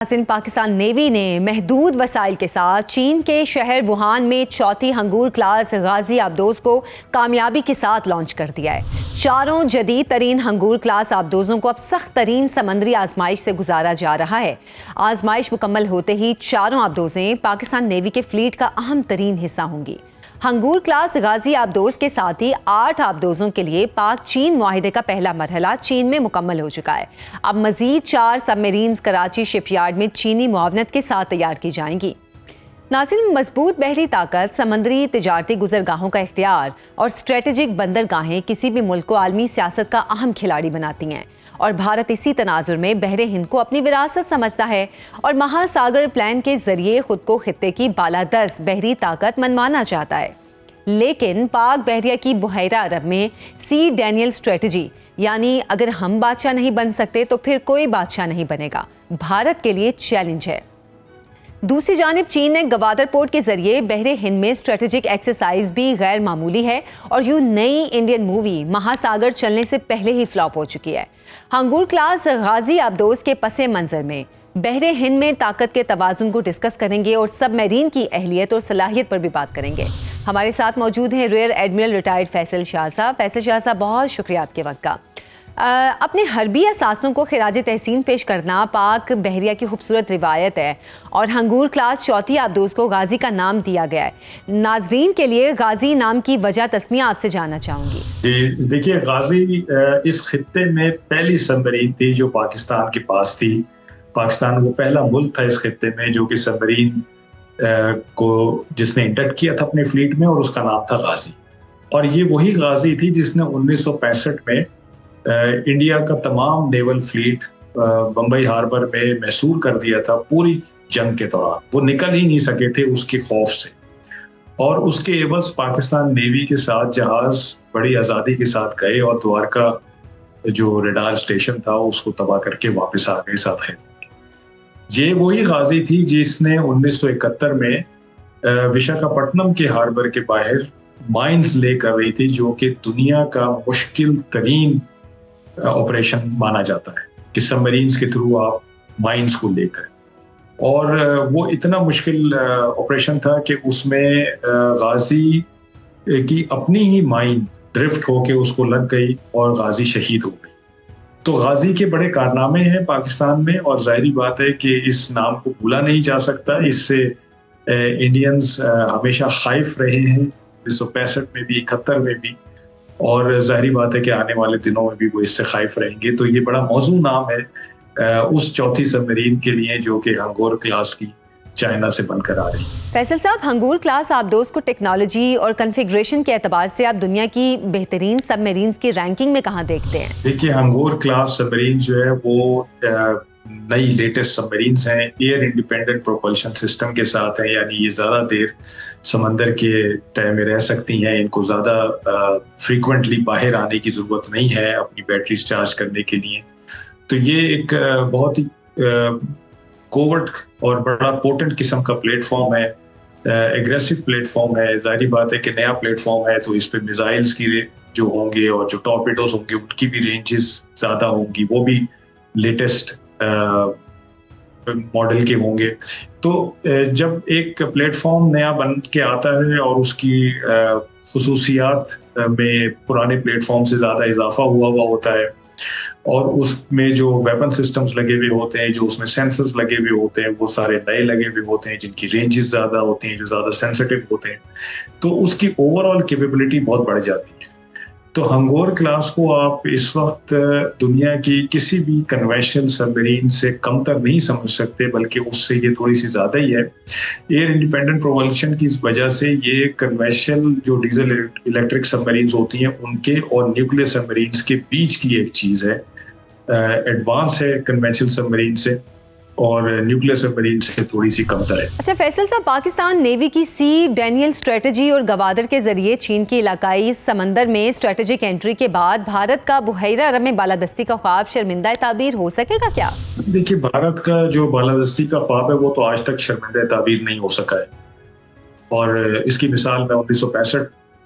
Pakistan navy نے محدود وسائل کے ساتھ چین کے شہر ووہان میں چوتھی ہنگور کلاس غازی آبدوز کو کامیابی کے ساتھ لانچ کر دیا ہے۔ چاروں جدید ترین ہنگور کلاس آبدوزوں کو اب سخت ترین سمندری آزمائش سے گزارا جا رہا ہے۔ آزمائش مکمل ہوتے ہی چاروں آبدوزیں پاکستان نیوی کے فلیٹ کا اہم ترین حصہ ہوں گی۔ ہنگور کلاس غازی آبدوز کے ساتھ ہی 8 آبدوزوں کے لیے پاک چین معاہدے کا پہلا مرحلہ چین میں مکمل ہو چکا ہے۔ اب مزید 4 سب میرینز کراچی شپ یارڈ میں چینی معاونت کے ساتھ تیار کی جائیں گی۔ ناظرین، مضبوط بحری طاقت، سمندری تجارتی گزرگاہوں کا اختیار اور اسٹریٹجک بندرگاہیں کسی بھی ملک کو عالمی سیاست کا اہم کھلاڑی بناتی ہیں، اور بھارت اسی تناظر میں بحر ہند کو اپنی وراثت سمجھتا ہے اور مہا ساگر پلان کے ذریعے خود کو خطے کی بالادست بحری طاقت منوانا چاہتا ہے۔ لیکن پاک بحریہ کی بحیرہ عرب میں سی ڈینیل اسٹریٹجی، یعنی اگر ہم بادشاہ نہیں بن سکتے تو پھر کوئی بادشاہ نہیں بنے گا، بھارت کے لیے چیلنج ہے۔ دوسری جانب چین نے گوادر پورٹ کے ذریعے بحر ہند میں اسٹریٹجک ایکسرسائز بھی غیر معمولی ہے، اور یوں نئی انڈین مووی مہا ساگر چلنے سے پہلے ہی فلاپ ہو چکی ہے۔ ہنگور کلاس غازی آبدوز کے پس منظر میں بحر ہند میں طاقت کے توازن کو ڈسکس کریں گے اور سب میرین کی اہلیت اور صلاحیت پر بھی بات کریں گے۔ ہمارے ساتھ موجود ہیں ریئر ایڈمرل ریٹائرڈ فیصل شاہ صاحب۔ فیصل شاہ صاحب، بہت شکریہ آپ کے وقت کا۔ اپنے حربی اثاثوں کو خراج تحسین پیش کرنا پاک بحریہ کی خوبصورت روایت ہے، اور ہنگور کلاس چوتھی آبدوز کو غازی کا نام دیا گیا ہے۔ ناظرین کے لیے غازی نام کی وجہ تسمیہ آپ سے جاننا چاہوں گی۔ جی دیکھیے، غازی اس خطے میں پہلی سبمرین تھی جو پاکستان کے پاس تھی۔ پاکستان وہ پہلا ملک تھا اس خطے میں جو کہ سبمرین کو جس نے انڈکٹ کیا تھا اپنے فلیٹ میں، اور اس کا نام تھا غازی۔ اور یہ وہی غازی تھی جس نے 1965 میں انڈیا کا تمام نیول فلیٹ بمبئی ہاربر میں محصور کر دیا تھا پوری جنگ کے دوران۔ وہ نکل ہی نہیں سکے تھے اس کے خوف سے، اور اس کے عوض پاکستان نیوی کے ساتھ جہاز بڑی آزادی کے ساتھ گئے اور دوارکا جو ریڈار اسٹیشن تھا اس کو تباہ کر کے واپس آ گئے ساتھ خیمے۔ یہ وہی غازی تھی جس نے 1971 میں وشاکھاپٹنم کے ہاربر کے باہر مائنز لے کر رہی تھی، جو کہ دنیا کا مشکل ترین آپریشن مانا جاتا ہے کہ سب مرینز کے تھرو آپ مائنز کو لے کر، اور وہ اتنا مشکل آپریشن تھا کہ اس میں غازی کی اپنی ہی مائن ڈرفٹ ہو کے اس کو لگ گئی اور غازی شہید ہو گئی۔ تو غازی کے بڑے کارنامے ہیں پاکستان میں، اور ظاہری بات ہے کہ اس نام کو بھولا نہیں جا سکتا۔ اس سے انڈینز ہمیشہ خائف رہے ہیں، 1965 میں بھی، 71 میں بھی، اور ظاہری بات ہے کہ آنے والے دنوں میں بھی وہ اس سے خائف رہیں گے۔ تو یہ بڑا موزوں نام ہے اس چوتھی سبمرین کے لیے جو کہ ہنگور کلاس کی چائنا سے بن کر آ رہی ہے۔ فیصل صاحب، ہنگور کلاس آبدوز کو ٹیکنالوجی اور کنفیگریشن کے اعتبار سے آپ دنیا کی بہترین سب میرینز کی رینکنگ میں کہاں دیکھتے ہیں؟ دیکھیے، ہنگور کلاس سب میرینز جو ہے وہ نئی لیٹسٹ سب میرینز ہیں، ایئر انڈیپینڈنٹ پروپلشن سسٹم کے ساتھ ہیں، یعنی یہ زیادہ دیر سمندر کے تہہ میں رہ سکتی ہیں، ان کو زیادہ فریکوینٹلی باہر آنے کی ضرورت نہیں ہے اپنی بیٹریز چارج کرنے کے لیے۔ تو یہ ایک بہت ہی کوورٹ اور بڑا پورٹنٹ قسم کا پلیٹ فارم ہے، ایگریسو پلیٹ فارم ہے۔ ظاہری بات ہے کہ نیا پلیٹ فارم ہے تو اس پہ میزائلز کی جو ہوں گے اور جو ٹارپیڈوز ہوں گے ان کی بھی رینجز زیادہ ہوں گی، وہ بھی لیٹسٹ ماڈل کے ہوں گے۔ تو جب ایک پلیٹ فارم نیا بن کے آتا ہے اور اس کی خصوصیات میں پرانے پلیٹ فارم سے زیادہ اضافہ ہوا ہوتا ہے، اور اس میں جو ویپن سسٹمز لگے ہوئے ہوتے ہیں، جو اس میں سینسرز لگے ہوئے ہوتے ہیں، وہ سارے نئے لگے ہوئے ہوتے ہیں جن کی رینجز زیادہ ہوتی ہیں، جو زیادہ سینسٹیو ہوتے ہیں، تو اس کی اوور آل کیپیبلٹی بہت بڑھ جاتی ہے۔ تو ہنگور کلاس کو آپ اس وقت دنیا کی کسی بھی کنونشنل سب میرین سے کم تر نہیں سمجھ سکتے، بلکہ اس سے یہ تھوڑی سی زیادہ ہی ہے۔ ایئر انڈیپینڈنٹ پروپلشن کی وجہ سے یہ کنونشنل جو ڈیزل الیکٹرک سب میرینز ہوتی ہیں ان کے اور نیوکلیر سب میرینز کے بیچ کی ایک چیز ہے، ایڈوانس ہے کنونشنل سب میرین سے، اور نیوکلیر سب میرین سے تھوڑی سی کم تر ہے۔ اچھا فیصل صاحب، پاکستان نیوی کی سی ڈینیل اسٹریٹجی اور گوادر کے ذریعے چین کی علاقائی سمندر میں اسٹریٹجک انٹری کے بعد بھارت کا بحیرہ عرب میں بالادستی کا خواب شرمندہ تعبیر ہو سکے گا کیا؟ دیکھیے، بھارت کا جو بالادستی کا خواب ہے وہ تو آج تک شرمندہ تعبیر نہیں ہو سکا ہے، اور اس کی مثال میں 1965